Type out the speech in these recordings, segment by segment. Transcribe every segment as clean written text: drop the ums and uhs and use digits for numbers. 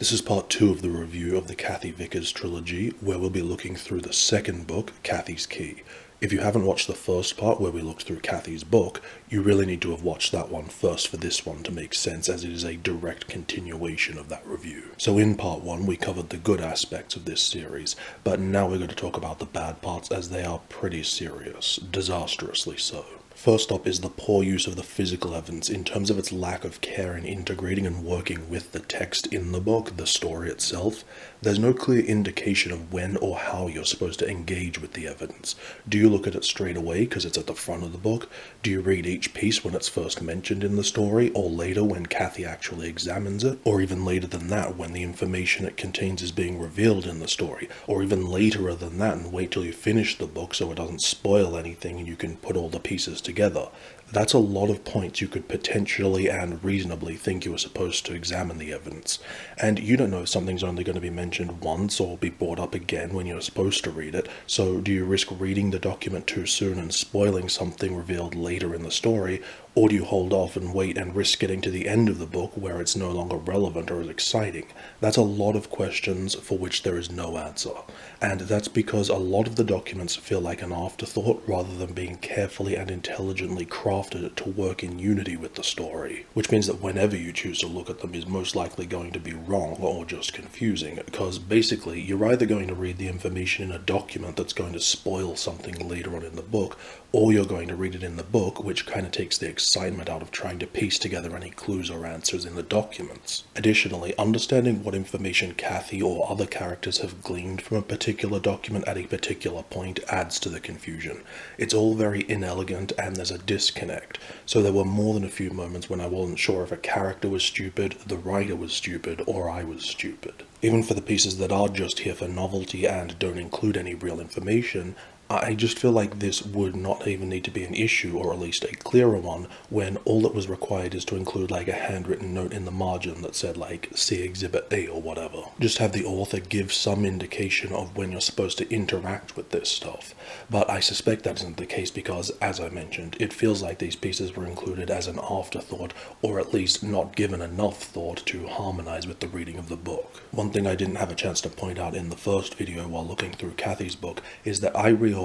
This is part 2 of the review of the Cathy Vicker's trilogy, where we'll be looking through the second book, Cathy's Key. If you haven't watched the first part where we looked through Cathy's book, you really need to have watched that one first for this one to make sense, as it is a direct continuation of that review. So in part 1 we covered the good aspects of this series, but now we're going to talk about the bad parts, as they are pretty serious, disastrously so. First up is the poor use of the physical evidence in terms of its lack of care in integrating and working with the text in the book, the story itself. There's no clear indication of when or how you're supposed to engage with the evidence. Do you look at it straight away because it's at the front of the book? Do you read each piece when it's first mentioned in the story, or later when Cathy actually examines it? Or even later than that when the information it contains is being revealed in the story? Or even later than that and wait till you finish the book so it doesn't spoil anything and you can put all the pieces together? That's a lot of points you could potentially and reasonably think you were supposed to examine the evidence. And you don't know if something's only going to be mentioned once or be brought up again when you're supposed to read it, so do you risk reading the document too soon and spoiling something revealed later in the story, or do you hold off and wait and risk getting to the end of the book where it's no longer relevant or as exciting? That's a lot of questions for which there is no answer. And that's because a lot of the documents feel like an afterthought rather than being carefully and intelligently crafted to work in unity with the story. Which means that whenever you choose to look at them is most likely going to be wrong or just confusing, because basically you're either going to read the information in a document that's going to spoil something later on in the book, or you're going to read it in the book, which kind of takes the excitement out of trying to piece together any clues or answers in the documents. Additionally, understanding what information Cathy or other characters have gleaned from a particular document at a particular point adds to the confusion. It's all very inelegant and there's a disconnect, so there were more than a few moments when I wasn't sure if a character was stupid, the writer was stupid, or I was stupid. Even for the pieces that are just here for novelty and don't include any real information, I just feel like this would not even need to be an issue, or at least a clearer one, when all that was required is to include like a handwritten note in the margin that said like, see Exhibit A or whatever. Just have the author give some indication of when you're supposed to interact with this stuff. But I suspect that isn't the case because, as I mentioned, it feels like these pieces were included as an afterthought, or at least not given enough thought to harmonize with the reading of the book. One thing I didn't have a chance to point out in the first video while looking through Cathy's book is that I reorganized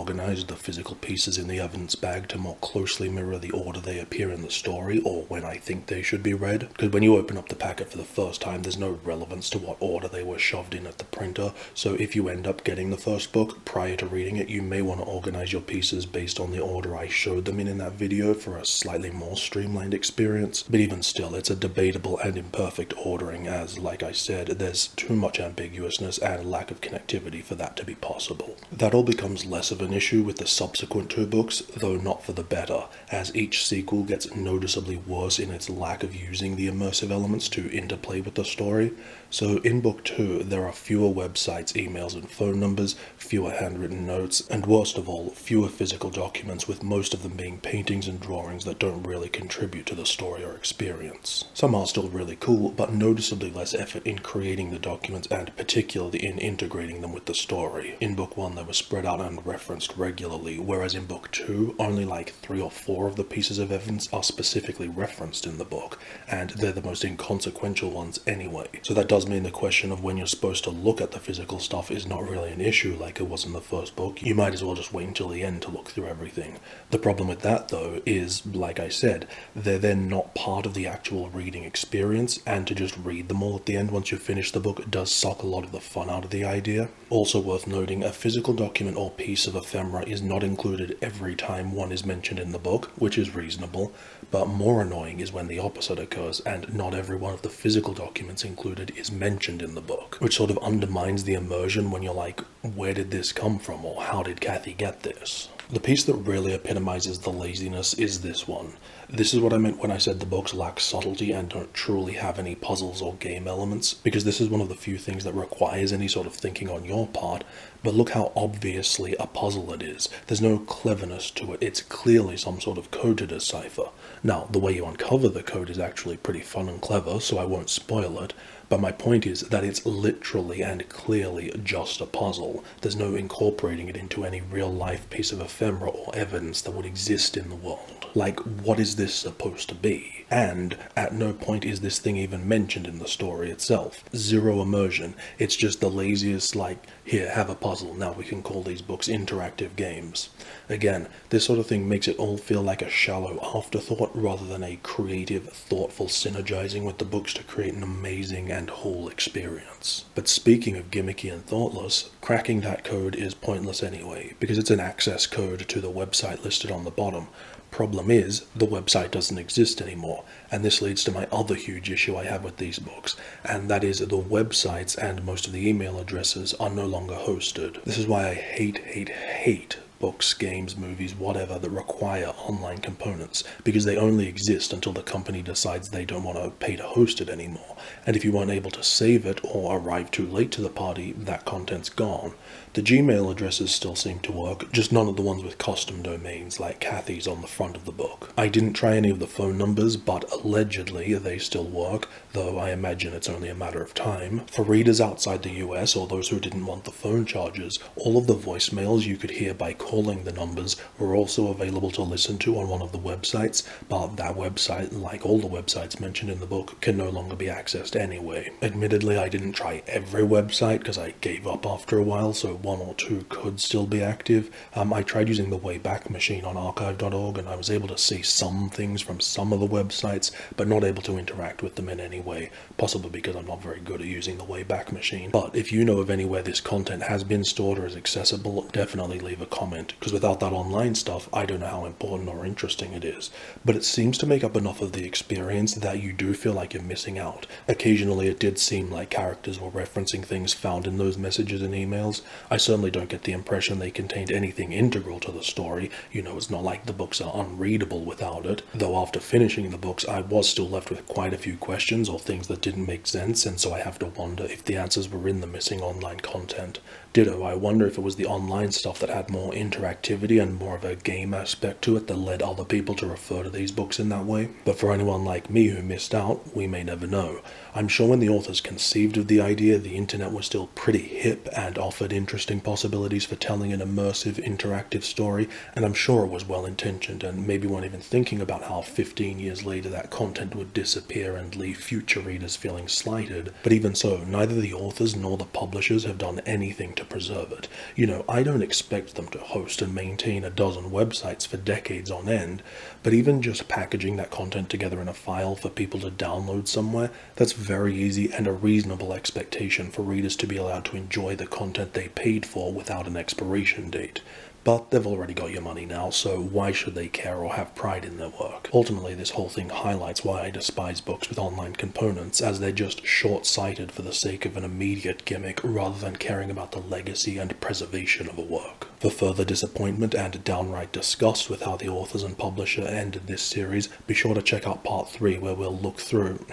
the physical pieces in the evidence bag to more closely mirror the order they appear in the story, or when I think they should be read. Because when you open up the packet for the first time, there's no relevance to what order they were shoved in at the printer, so if you end up getting the first book prior to reading it, you may want to organize your pieces based on the order I showed them in that video for a slightly more streamlined experience. But even still, it's a debatable and imperfect ordering, as, like I said, there's too much ambiguousness and lack of connectivity for that to be possible. That all becomes less of an issue with the subsequent 2 books, though not for the better, as each sequel gets noticeably worse in its lack of using the immersive elements to interplay with the story. So in book 2, there are fewer websites, emails and phone numbers, fewer handwritten notes, and worst of all, fewer physical documents, with most of them being paintings and drawings that don't really contribute to the story or experience. Some are still really cool, but noticeably less effort in creating the documents and particularly in integrating them with the story. In book 1 they were spread out and referenced regularly, whereas in book 2 only like 3 or 4 of the pieces of evidence are specifically referenced in the book, and they're the most inconsequential ones anyway. So that does mean the question of when you're supposed to look at the physical stuff is not really an issue like it was in the first book. You might as well just wait until the end to look through everything. The problem with that though is, like I said, they're then not part of the actual reading experience, and to just read them all at the end once you finish the book does suck a lot of the fun out of the idea. Also worth noting, a physical document or piece of ephemera is not included every time one is mentioned in the book, which is reasonable, but more annoying is when the opposite occurs and not every one of the physical documents included is mentioned in the book, which sort of undermines the immersion when you're like, where did this come from, or how did Cathy get this? The piece that really epitomizes the laziness is this one. This is what I meant when I said the books lack subtlety and don't truly have any puzzles or game elements, because this is one of the few things that requires any sort of thinking on your part, but look how obviously a puzzle it is. There's no cleverness to it, it's clearly some sort of code to decipher. Now, the way you uncover the code is actually pretty fun and clever, so I won't spoil it, but my point is that it's literally and clearly just a puzzle. There's no incorporating it into any real-life piece of ephemera or evidence that would exist in the world. Like, what is this supposed to be? story. And at no point is this thing even mentioned in the story itself. Zero immersion. It's just the laziest, like, here, have a puzzle, now we can call these books interactive games. Again, this sort of thing makes it all feel like a shallow afterthought rather than a creative, thoughtful synergizing with the books to create an amazing and whole experience. But speaking of gimmicky and thoughtless, cracking that code is pointless anyway, because it's an access code to the website listed on the bottom. Problem is, the website doesn't exist anymore, and this leads to my other huge issue I have with these books, and that is the websites and most of the email addresses are no longer hosted. This is why I hate books, games, movies, whatever, that require online components, because they only exist until the company decides they don't want to pay to host it anymore, and if you weren't able to save it or arrive too late to the party, that content's gone. The Gmail addresses still seem to work, just none of the ones with custom domains like Cathy's on the front of the book. I didn't try any of the phone numbers, but allegedly they still work, though I imagine it's only a matter of time. For readers outside the US or those who didn't want the phone charges, all of the voicemails you could hear by calling the numbers were also available to listen to on one of the websites, but that website, like all the websites mentioned in the book, can no longer be accessed anyway. Admittedly, I didn't try every website because I gave up after a while, so one or two could still be active. I tried using the Wayback Machine on archive.org and I was able to see some things from some of the websites, but not able to interact with them in any way, possibly because I'm not very good at using the Wayback Machine. But if you know of anywhere this content has been stored or is accessible, definitely leave a comment, because without that online stuff, I don't know how important or interesting it is. But it seems to make up enough of the experience that you do feel like you're missing out. Occasionally it did seem like characters were referencing things found in those messages and emails. I certainly don't get the impression they contained anything integral to the story. You know, it's not like the books are unreadable without it, though after finishing the books I was still left with quite a few questions or things that didn't make sense, and so I have to wonder if the answers were in the missing online content. Ditto, I wonder if it was the online stuff that had more interactivity and more of a game aspect to it that led other people to refer to these books in that way. But for anyone like me who missed out, we may never know. I'm sure when the authors conceived of the idea, the internet was still pretty hip and offered interesting possibilities for telling an immersive, interactive story, and I'm sure it was well intentioned and maybe weren't even thinking about how 15 years later that content would disappear and leave future readers feeling slighted. But even so, neither the authors nor the publishers have done anything to preserve it. You know, I don't expect them to host and maintain a dozen websites for decades on end, but even just packaging that content together in a file for people to download somewhere, that's very easy and a reasonable expectation for readers to be allowed to enjoy the content they paid for without an expiration date. But they've already got your money now, so why should they care or have pride in their work? Ultimately, this whole thing highlights why I despise books with online components, as they're just short-sighted for the sake of an immediate gimmick rather than caring about the legacy and preservation of a work. For further disappointment and downright disgust with how the authors and publisher ended this series, be sure to check out part 3 where we'll look through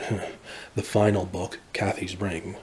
the final book, Cathy's Ring.